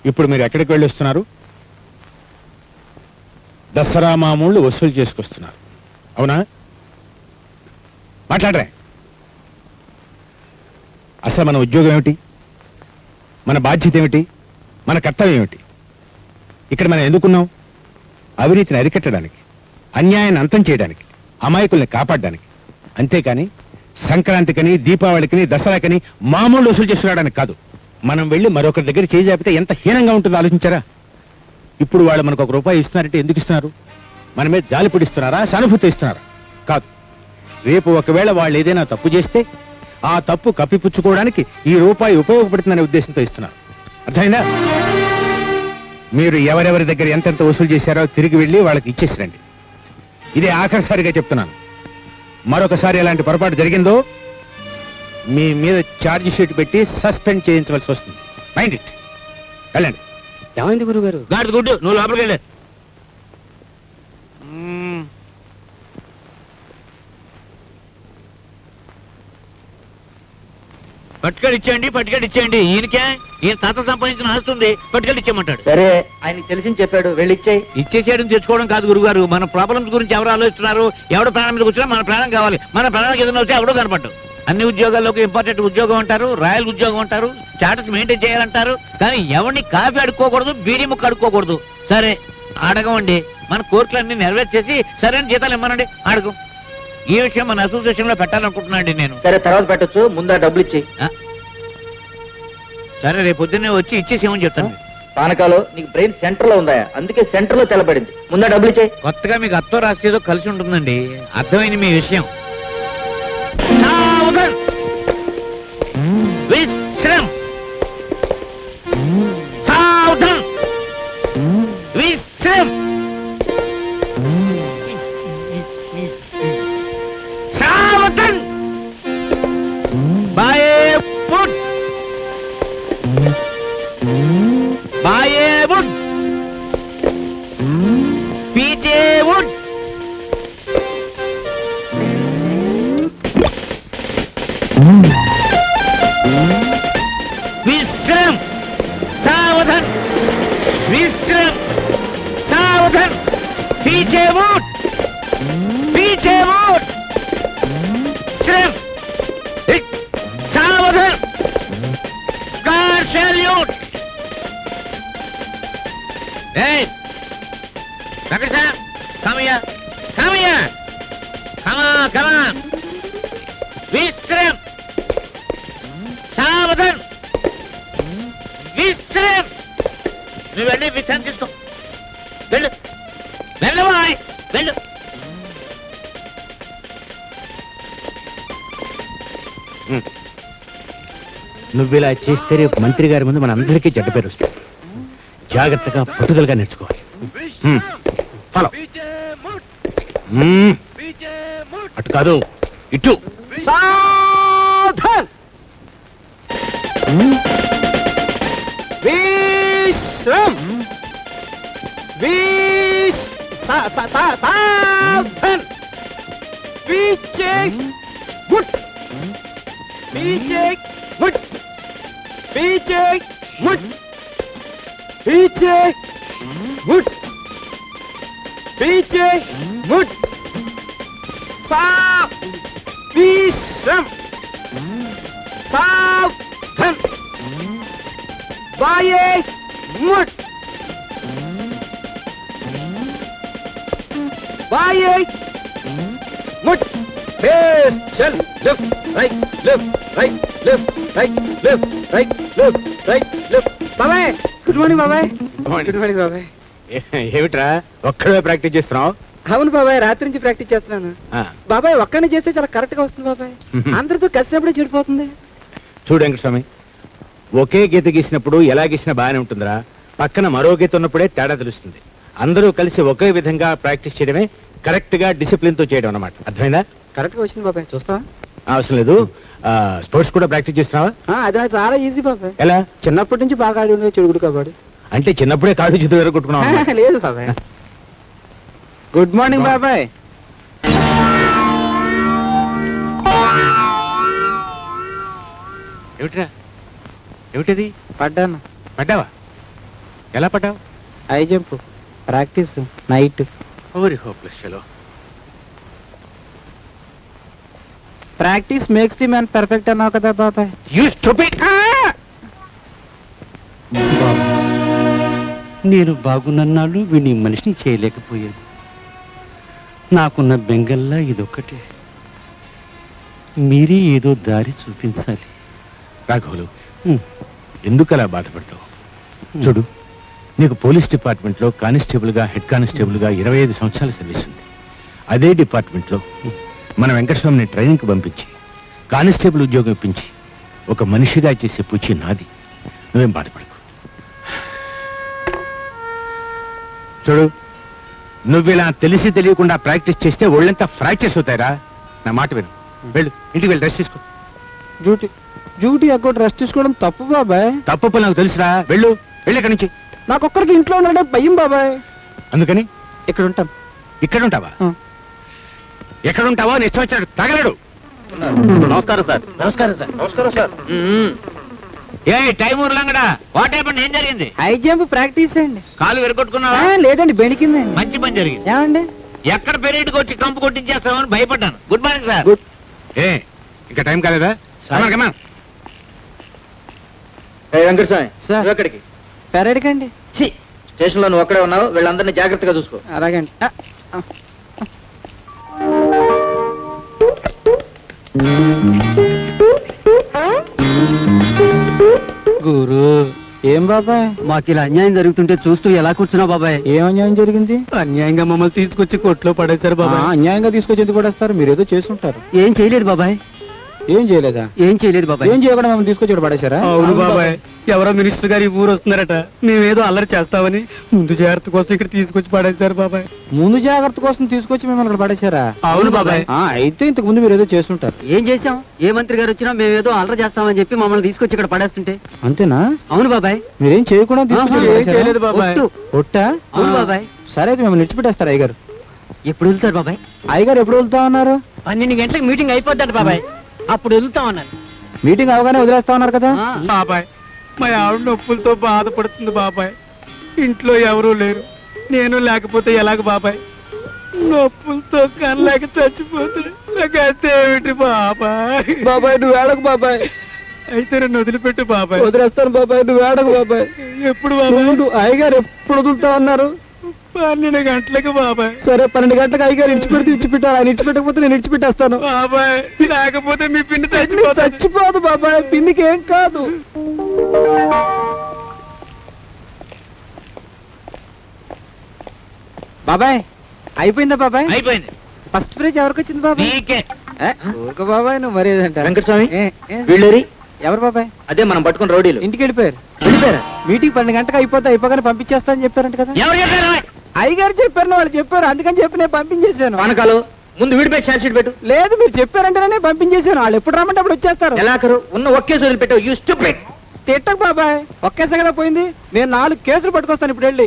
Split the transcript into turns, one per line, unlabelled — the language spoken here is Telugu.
ఇప్పుడు మీరు ఎక్కడికి వెళ్ళొస్తున్నారు? దసరా మామూళ్ళు వసూలు చేసుకొస్తున్నారు, అవునా? మాట్లాడరే. అసలు మన ఉద్యోగం ఏమిటి, మన బాధ్యత ఏమిటి, మన కర్తవ్యం ఏమిటి? ఇక్కడ మనం ఎందుకున్నాం? అవినీతిని అరికట్టడానికి, అన్యాయాన్ని అంతం చేయడానికి, అమాయకుల్ని కాపాడడానికి. అంతేకాని సంక్రాంతికని, దీపావళికని, దసరాకని మామూలు వసూలు చేసుకురావడానికి కాదు. మనం వెళ్ళి మరొకరి దగ్గర చేయి జాపితే ఎంత హీనంగా ఉంటుందో ఆలోచించారా? ఇప్పుడు వాళ్ళు మనకు ₹1 ఇస్తున్నారంటే ఎందుకు ఇస్తున్నారు? మన మీద జాలి పొడిస్తున్నారా, సానుభూతి ఇస్తున్నారా? కాదు. రేపు ఒకవేళ వాళ్ళు ఏదైనా తప్పు చేస్తే ఆ తప్పు కప్పిపుచ్చుకోవడానికి ఈ రూపాయి ఉపయోగపడుతుందనే ఉద్దేశంతో ఇస్తున్నారు. అర్థమైందా? మీరు ఎవరెవరి దగ్గర ఎంతెంత వసూలు చేశారో తిరిగి వెళ్ళి వాళ్ళకి ఇచ్చేసిరండి. ఇదే ఆఖరిసారిగా చెప్తున్నాను. మరొకసారి ఎలాంటి పొరపాటు జరిగిందో మీ మీద ఛార్జ్ షీట్ పెట్టి సస్పెండ్ చేయించవలసి వస్తుంది. Mind it. వెళ్ళండి.
ఏమైంది గురుగారు?
గాడి గుడ్డు, నువ్వు లోపలికి వెళ్ళే.
పట్టుకెళ్ళి ఇచ్చేయండి. ఈయన తాత సంపాదించిన ఆస్తుంది, పట్టుకెళ్ళి ఇచ్చేయమంటాడు.
సరే, ఆయనకి తెలిసింది చెప్పాడు, వెళ్ళి
ఇచ్చేసేయడం తెచ్చుకోవడం కాదు గురుగారు. మన ప్రాబ్లమ్స్ గురించి ఎవరు ఆలోచిస్తున్నారు? ఎవడ ప్రాణం మీదకి వచ్చినా మన ప్రాణం కావాలి. మన ప్రాణానికి ఏదైనా వచ్చి ఎవడో కనపడ్డు. అన్ని ఉద్యోగాల్లోకి ఇంపార్టెంట్ ఉద్యోగం అంటారు, రాయల్ ఉద్యోగం అంటారు, స్టాటస్ మెయింటైన్ చేయాలంటారు. కానీ ఎవరిని కాఫీ అడుక్కోకూడదు, బీడీ ముక్క అడుక్కోకూడదు. సరే అడగమండి, మన కోరికలన్నీ నెరవేర్చేసి సరైన జీతాలు ఇమ్మనండి. అడగం. ఈ విషయం మన అసోసియేషన్ లో పెట్టాలనుకుంటున్నాండి నేను.
సరే, తర్వాత పెట్టచ్చు, ముందు డబ్బులు ఇచ్చేయి.
సరే, రేపు పొద్దున్నే వచ్చి ఇచ్చేసేమని చెప్తాను.
పానకాలు నీకు బ్రెయిన్ సెంటర్ లో ఉందా? అందుకే సెంటర్ లో తెలబడింది. ముందు డబ్బులు ఇచ్చేయి.
కొత్తగా మీకు అత్తో రాసేదో కలిసి ఉంటుందండి. అర్థమైంది మీ విషయం. విశ్రం సావధాన్ విశ్రం సావధాన్ బాయేవుడ్ బాయేవుడ్ పీచేవుడ్ विश्रम सावधान विश्रम सावधान पीछे मुड़ श्रम सावधान car salute come here come on विश्रम सावधान విశ్రాం. నువ్వు వెళ్ళి విశ్రాంతి తీసుకో. వెళ్ళు వెళ్ళవాయ్ వెళ్ళు.
నువ్వు ఇలా చేస్తే రేపు మంత్రి గారి ముందు మన అందరికీ చెడ్డ పేరు వస్తుంది. జాగ్రత్తగా పట్టుదలగా నేర్చుకోవాలి. ఫాలో. అటు కాదు, ఇటు.
సావధాన్ విశ్రం సావధాన్ పీछे मुड़ पीछे मुड़ पीछे मुड़ पीछे मुड़ पीछे मुड़ विश्रम सावधान बाये मुड़ बाये मुड़ फेस चल लेफ्ट राइट బాబాయ్ గుడ్ మార్నింగ్ బాబాయ్. గుడ్ మార్నింగ్ బాబాయ్.
ఏమిట్రా ఒక్కడే ప్రాక్టీస్ చేస్తున్నావు?
అవును బాబాయ్, రాత్రి నుంచి ప్రాక్టీస్ చేస్తున్నాను. బాబాయ్ ఒక్కడిని చేస్తే చాలా కరెక్ట్ గా వస్తుంది బాబాయ్. అందరితో కలిసినప్పుడే చెడిపోతుంది.
చూడు వెంకటస్వామి, ఒకే గీత గీసినప్పుడు ఎలా గీసినా బాగానే ఉంటుందిరా. పక్కన మరో గీత ఉన్నప్పుడే తేడా తెలుస్తుంది. అందరూ కలిసి ఒకే విధంగా ప్రాక్టీస్ చేయడమే కరెక్ట్ గా డిసిప్లిన్ తో చేయడం అన్నమాట. అర్థమైందా?
కరెక్ట్ గా వచ్చింది బాబాయ్, చూస్తావా?
అవసరం లేదు. స్పోర్ట్స్ కూడా ప్రాక్టీస్ చేస్తున్నావా?
అది నాకు చాలా ఈజీ బాబాయ్.
ఎలా?
చిన్నప్పటి నుంచి బాగా ఆడి ఉండేది చెడుగుడు కబడ్డీ.
అంటే చిన్నప్పుడే కాళ్ళు చేతులు ఎరగొట్టుకున్నావు?
లేదు బాబాయ్. గుడ్ మార్నింగ్ బాబాయ్.
ఏమిట్రా? ఏమిటది?
పడ్డాను.
పడ్డావా? ఎలా పడ్డావు?
High jump practice night.
ఓరి hopeless fellow.
Practice makes the man perfect అన్నావు కదా బాబాయ్.
You stupid.
నేను బాగున్నన్నాళ్ళు వీడిని మనిషిని చేయలేకపోయాను. నాకున్న బెంగల్లా ఇదొక్కటే. మీరే ఏదో దారి చూపించాలి.
రాఘవులు,
హ్మ్.
ఎందుకు అలా బాధపడతావు? చూడు, నీకు పోలీస్ డిపార్ట్మెంట్లో కానిస్టేబుల్గా, హెడ్ కానిస్టేబుల్గా 25 సంవత్సరాల సర్వీస్ ఉంది. అదే డిపార్ట్మెంట్లో మన వెంకటస్వామిని ట్రైనింగ్కి పంపించి కానిస్టేబుల్ ఉద్యోగం ఇప్పించి ఒక మనిషిగా చేసే పూచి నాది. నువ్వేం బాధపడకు. చూడు, నువ్వు ఇలా తెలిసి తెలియకుండా ప్రాక్టీస్ చేస్తే ఒళ్ళంతా ఫ్రాక్చర్స్ అవుతాయిరా. నా మాట విను. వెళ్ళు, ఇంటికి వెళ్ళి రెస్ట్ తీసుకో.
డ్యూటీ అక్కడ రెస్ట్ తీసుకోవడం తప్పు బాబాయ్.
తప్పు నాకు తెలుసురా. వెళ్ళు, వెళ్ళి ఇక్కడి నుంచి.
నాకొక్కడికి ఇంట్లో ఉన్నాడే భయం బాబాయ్.
అందుకని
ఇక్కడ ఉంటాం.
ఇక్కడ ఉంటావా?
ఆ.
ఎక్కడ ఉంటావో నీ ఇష్టం వచ్చాడు తగలడు.
నమస్కారం సార్.
నమస్కారం సార్.
నమస్కారం సార్.
ఏ టైం ఊర్లంగడా, వాట్ హ్యాపెండ్? ఏం జరిగింది?
హై జంప్ ప్రాక్టీస్ అండి.
కాలు విరగొట్టుకున్నావా?
లేదండి బెణికిందండి.
మంచి పని జరిగింది.
ఏమండి?
ఎక్కడ పెరేడ్కి వచ్చి కంపు కొట్టించేస్తామని భయపడ్డాను. Good morning sir.
గుడ్.
ఏ ఇంకా టైం కాలేదా?
వెంకటస్వామి
సార్.
నువ్వు ఎక్కడికి?
పెరడికి అండి.
స్టేషన్ లో నువ్వు ఒక్కడే ఉన్నావు, వీళ్ళందరినీ జాగ్రత్తగా చూసుకో.
అలాగండి.
గురు,
ఏం బాబాయ్?
మాకు ఇలా అన్యాయం జరుగుతుంటే చూస్తూ ఎలా కూర్చున్నావు బాబాయ్?
ఏం అన్యాయం జరిగింది?
అన్యాయంగా మమ్మల్ని తీసుకొచ్చి కొట్లో పడేశారు బాబాయ్.
అన్యాయంగా తీసుకొచ్చి ఎందుకు పడేస్తారు? మీరు ఏదో చేస్తుంటారు.
ఏం చేయలేదు బాబాయ్.
ఏం చేయలేదా?
ఏం చేయలేదు బాబాయ్.
ఏం చేయకుండా మమ్మల్ని తీసుకొచ్చి ఇక్కడ పడేశారా?
అవును బాబాయ్. ఎవరో మినిస్టర్ గారు ఈ ఊరు వస్తున్నారట. మేమేదో అల్లరి చేస్తామని ముందు జాగ్రత్త కోసం ఇక్కడ తీసుకొచ్చి పడేశారు బాబాయ్.
ముందు జాగ్రత్త కోసం తీసుకొచ్చి మిమ్మల్ని ఇక్కడ పడేశారా?
అవును బాబాయ్.
అయితే ఇంతకు ముందు మీరు ఏదో చేస్తుంటారు.
ఏం చేశాం? ఏ మంత్రి గారు వచ్చినా మేమేదో అల్లరి చేస్తామని చెప్పి మమ్మల్ని తీసుకొచ్చి ఇక్కడ పడేస్తుంటే.
అంతేనా?
అవును బాబాయ్.
మీరేం చేయకుండా తీసుకొచ్చి
ఆహా,
ఇక్కడ
ఏం
పడేశారా?
చేయలేదు బాబాయ్.
ఒట్టా?
అవును బాబాయ్.
సరే అయితే మిమ్మల్ని విడిచిపెట్టేస్తారు అయ్యగారు.
ఎప్పుడు వెళ్తారు బాబాయ్?
అయ్యగారు ఎప్పుడు వెళ్తా ఉన్నారు?
12 గంటలకు మీటింగ్ అయిపోద్దంట బాబాయ్. అప్పుడు వెళ్తామన్నారు.
మీటింగ్ అవగానే వదిలేస్తా ఉన్నారు కదా?
బాబాయ్, మా ఆవిడ నొప్పులతో బాధపడుతుంది బాబాయ్. ఇంట్లో ఎవరూ లేరు, నేను లేకపోతే ఎలాగ బాబాయ్? నొప్పులతో కనలేక చచ్చిపోతుంది. నాకు అంతే ఏమిటి బాబాయ్?
బాబాయ్ నువ్వు ఏడకు బాబాయ్.
అయితే నన్ను వదిలిపెట్టు బాబాయ్.
వదిలేస్తాను బాబాయ్, నువ్వు ఏడకు బాబాయ్.
ఎప్పుడు బాబాయ్?
నువ్వు అయ్యగారు ఎప్పుడు వదులుతా ఉన్నారు?
12 గంటలకు బాబాయ్.
సరే 12 గంటలకు అయ్యగారు ఇచ్చిపెట్టారు. ఆయన ఇచ్చిపెట్టకపోతే నేను ఇచ్చిపెట్టేస్తాను
బాబాయ్, లేకపోతే మీ పిండి చచ్చిపోతా.
చచ్చిపోదు బాబాయ్, పిన్నికి ఏం కాదు. బాబాయ్ అయిపోయిందా బాబాయ్?
అయిపోయింది.
ఫస్ట్ ప్రైజ్ ఎవరికి వచ్చింది బాబాయ్?
నీకే.
ఊరుకో బాబాయ్, నువ్వు మరేదంట.
వెంకటస్వామి
ఏ?
వీళ్ళేరి?
ఎవరు బాబాయ్?
అదే మనం పట్టుకున్న రౌడీలు.
ఇంటికి వెళ్ళిపోయారు. మీటింగ్ 12 గంటలకు అయిపోగానే పంపించేస్తా అని చెప్పారంట కదా?
ఎవరు చెప్పారు?
అయ్యగారు చెప్పారు, వాళ్ళు చెప్పారు, అందుకని చెప్పి నేను పంపించేశాను.
పానకాలు ముందు వీడిపై ఛార్జ్ షీట్ పెట్టు.
లేదు మీరు చెప్పారంటే నేను పంపించేశాను. వాళ్ళు ఎప్పుడు రమ్మంటే అప్పుడు వచ్చేస్తారు.
ఎలాకరు ఉన్న ఒకే వదిలిపెట్టావు. You stupid.
తిట్టకు బాబాయ్, ఒకేసారి కదా పోయింది. నేను 4 కేసులు పట్టుకొస్తాను ఇప్పుడు వెళ్ళి.